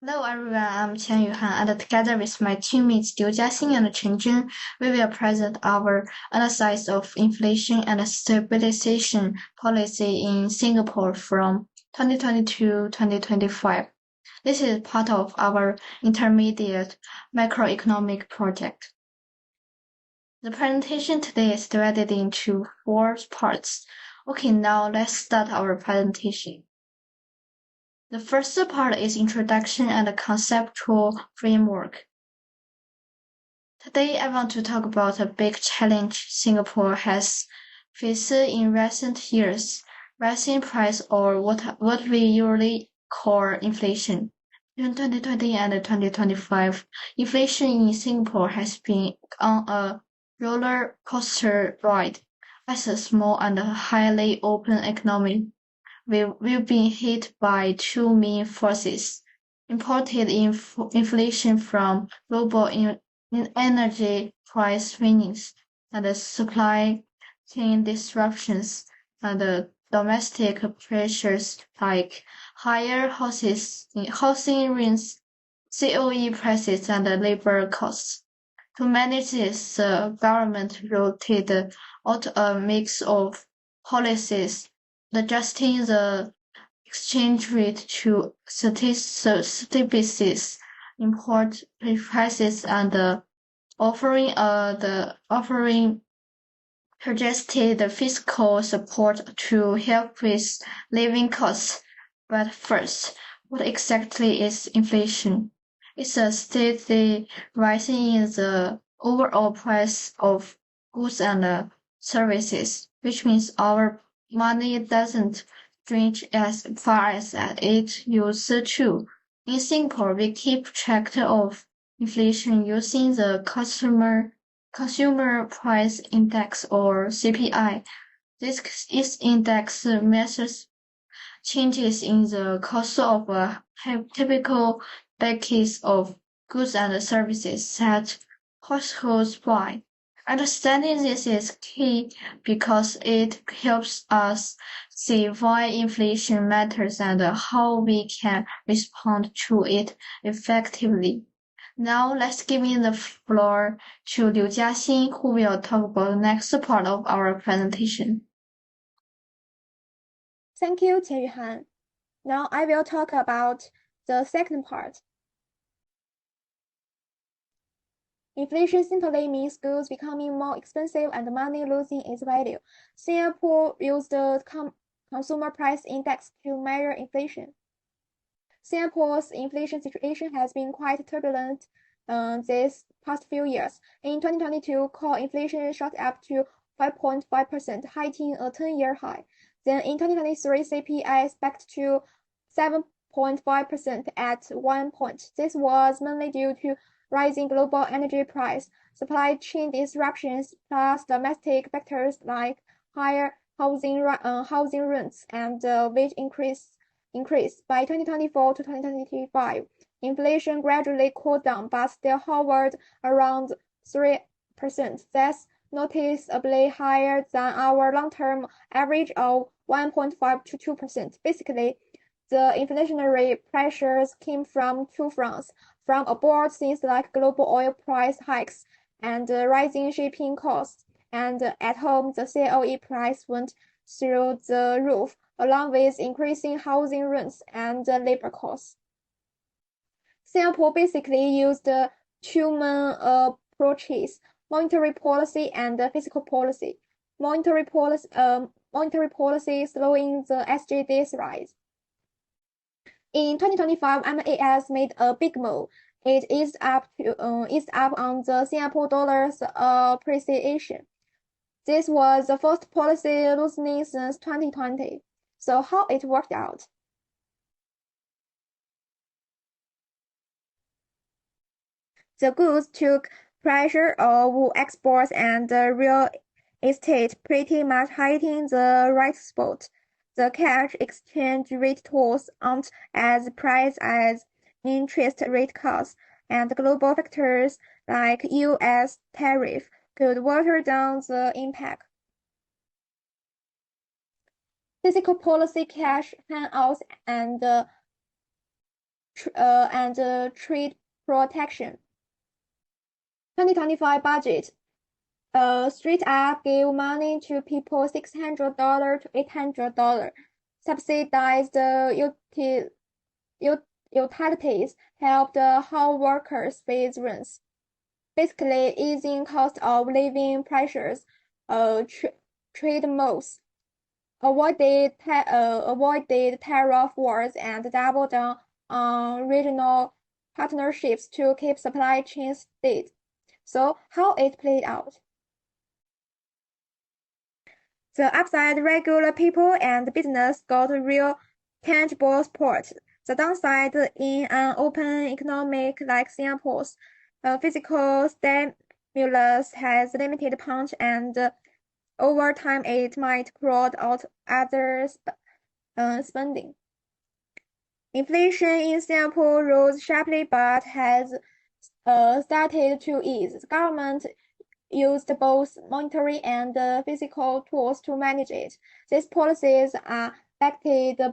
Hello everyone, I'm Qian Yuhan, and together with my teammates Liu Jiaxing and Chen Zhen, we will present our analysis of inflation and stabilization policy in Singapore from 2022 to 2025. This is part of our intermediate macroeconomic project. The presentation today is divided into four parts. Okay, now let's start our presentation. The first part is introduction and conceptual framework. Today I want to talk about a big challenge Singapore has faced in recent years, rising price or what we usually call inflation. In 2020 and 2025, inflation in Singapore has been on a roller coaster ride. As a small and highly open economy, we've been hit by two main forces: imported inflation from global energy price swings and supply chain disruptions, and domestic pressures like higher housing rents, COE prices, and labor costs. To manage this, the government rolled out a mix of policies, adjusting the exchange rate to stabilize import prices and offering suggested fiscal support to help with living costs. But first, what exactly is inflation? It's a steady rising in the overall price of goods and services, which means our money doesn't range as far as it used to. In Singapore, we keep track of inflation using the Consumer Price Index or CPI. This index measures changes in the cost of a typical package of goods and services that households buy. Understanding this is key because it helps us see why inflation matters and how we can respond to it effectively. Now let's give in the floor to Liu Jiaxing, who will talk about the next part of our presentation. Thank you, Qian Yuhan. Now I will talk about the second part. Inflation simply means goods becoming more expensive and money losing its value. Singapore used the Consumer Price Index to measure inflation. Singapore's inflation situation has been quite turbulent these past few years. In 2022, core inflation shot up to 5.5%, hitting a 10-year high. Then in 2023, CPI spiked to 7.5% at one point. This was mainly due to rising global energy price, supply chain disruptions, plus domestic factors like higher housing rents and wage increase. By 2024 to 2025, inflation gradually cooled down but still hovered around 3%. That's noticeably higher than our long-term average of 1.5 to 2%. Basically, the inflationary pressures came from two fronts: from abroad, things like global oil price hikes and rising shipping costs, and at home, the COE price went through the roof, along with increasing housing rents and labor costs. Singapore basically used two main approaches: monetary policy and fiscal policy. Monetary policy slowing the SGD's rise. In 2025, MAS made a big move. It is up on the Singapore dollar's appreciation. This was the first policy loosening since 2020. So how it worked out? The goods took pressure of exports and real estate, pretty much hitting the right spot. The cash exchange rate tools aren't as price as interest rate cuts, and global factors like US tariff could water down the impact. Fiscal policy, cash handouts, and and trade protection. 2025 budget. Straight up give money to people $600 to $800. Subsidized utilities helped home workers with rents. Basically, easing cost of living pressures. Trade moves. Avoided tariff wars and doubled down on regional partnerships to keep supply chains steady. So, how it played out? The upside, regular people and business got real tangible support. The downside, in an open economy like Singapore's, physical stimulus has limited punch, and over time it might crowd out other spending. Inflation in Singapore rose sharply but has started to ease. The government used both monetary and fiscal tools to manage it. These policies are backed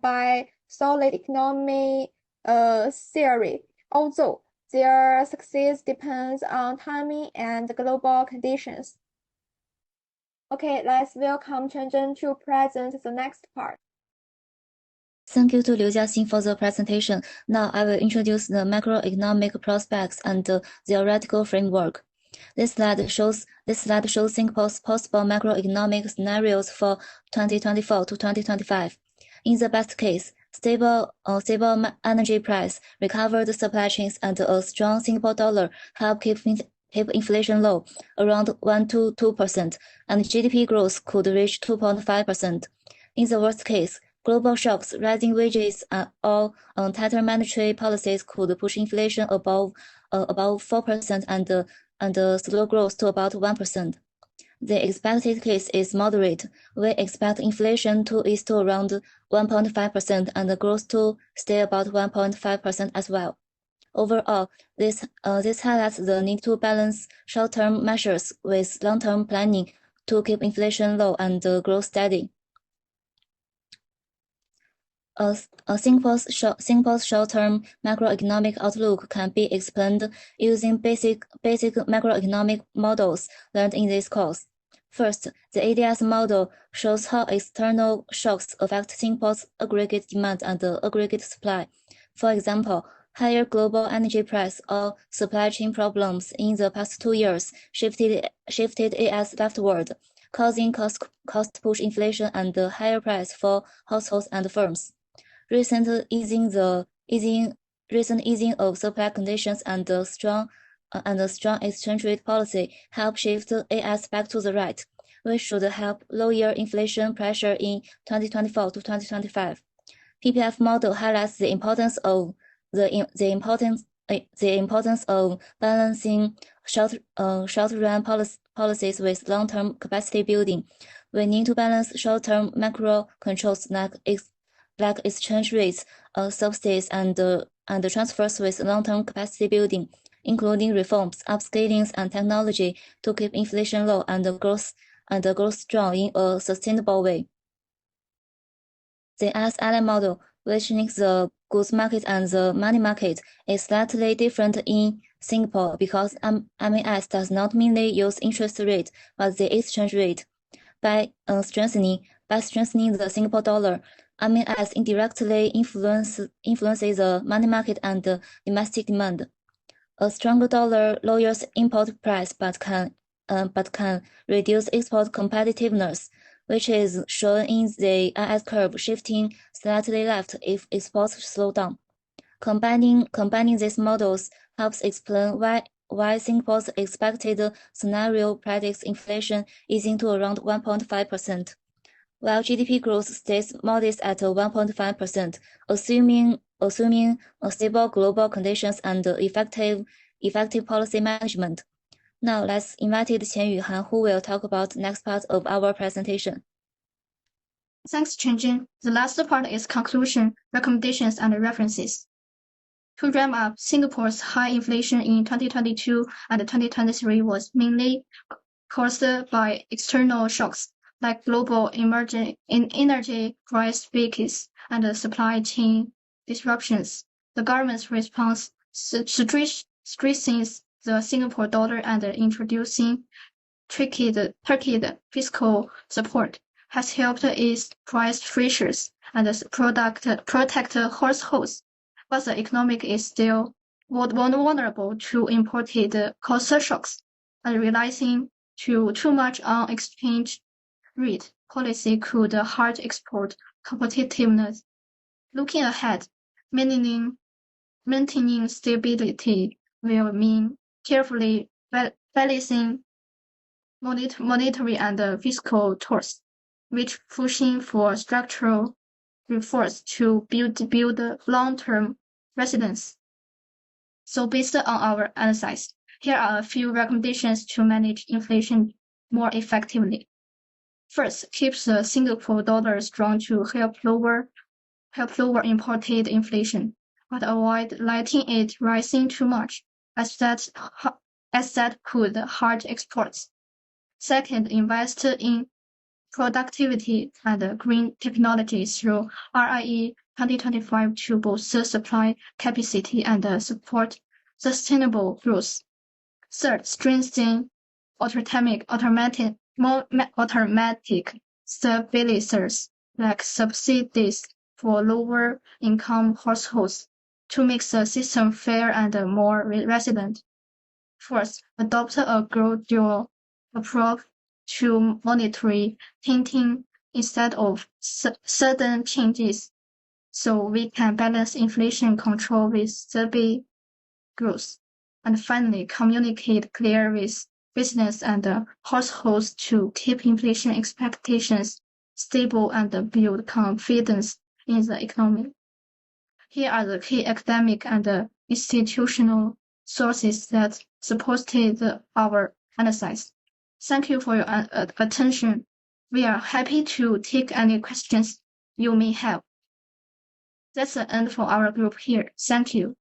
by solid economic theory, although their success depends on timing and global conditions. Okay, let's welcome Chen Zhen to present the next part. Thank you to Liu Jiaxin for the presentation. Now I will introduce the macroeconomic prospects and the theoretical framework. This slide shows Singapore's possible macroeconomic scenarios for 2024 to 2025. In the best case, stable energy price, recovered supply chains, and a strong Singapore dollar help keep inflation low, around 1 to 2%, and GDP growth could reach 2.5%. In the worst case, global shocks, rising wages, or tighter monetary policies could push inflation above 4% and slow growth to about 1%. The expected case is moderate. We expect inflation to ease to around 1.5% and growth to stay about 1.5% as well. Overall, this highlights the need to balance short-term measures with long-term planning to keep inflation low and growth steady. Singapore's short-term macroeconomic outlook can be explained using basic macroeconomic models learned in this course. First, the ADS model shows how external shocks affect Singapore's aggregate demand and aggregate supply. For example, higher global energy price or supply chain problems in the past 2 years shifted AS leftward, causing cost push inflation and higher price for households and firms. Recent easing of supply conditions and a strong exchange rate policy help shift AS back to the right, which should help lower inflation pressure in 2024 to 2025. PPF model highlights the importance of balancing short-run policies with long-term capacity building. We need to balance short-term macro controls like exchange rates, subsidies, and transfers with long-term capacity building, including reforms, upskillings, and technology to keep inflation low and growth strong in a sustainable way. The SLM model, which links the goods market and the money market, is slightly different in Singapore because MAS does not mainly use interest rate but the exchange rate. By strengthening the Singapore dollar, MAS indirectly influences the money market and domestic demand. A stronger dollar lowers import price but can reduce export competitiveness, which is shown in the IS curve shifting slightly left if exports slow down. Combining these models helps explain why Singapore's expected scenario predicts inflation easing to around 1.5%, while GDP growth stays modest at 1.5%, assuming stable global conditions and effective policy management. Now let's invite Qianyu Han, who will talk about the next part of our presentation. Thanks, Chen Zhen. The last part is conclusion, recommendations, and references. To wrap up, Singapore's high inflation in 2022 and 2023 was mainly caused by external shocks like global emerging energy price spikes and supply chain disruptions. The government's response strengthens the Singapore dollar and introducing targeted fiscal support has helped ease price pressures and protect households, but the economy is still vulnerable to imported cost shocks, and relying too much on exchange rate policy could hurt export competitiveness. Looking ahead, maintaining stability will mean carefully balancing monetary and fiscal tools, which pushing for structural reforms to build long-term resilience. So based on our analysis, here are a few recommendations to manage inflation more effectively. First, keep the Singapore dollar strong to help lower imported inflation, but avoid letting it rising too much, as that could hurt exports. Second, invest in productivity and green technology through RIE 2025 to boost supply capacity and support sustainable growth. Third, strengthen automatic stabilizers like subsidies for lower income households to make the system fair and more resilient. Fourth, adopt a gradual approach to monetary tightening instead of sudden changes, so we can balance inflation control with steady growth. And finally, communicate clear with business and households to keep inflation expectations stable and build confidence in the economy. Here are the key academic and institutional sources that supported our analysis. Thank you for your attention. We are happy to take any questions you may have. That's the end for our group here. Thank you.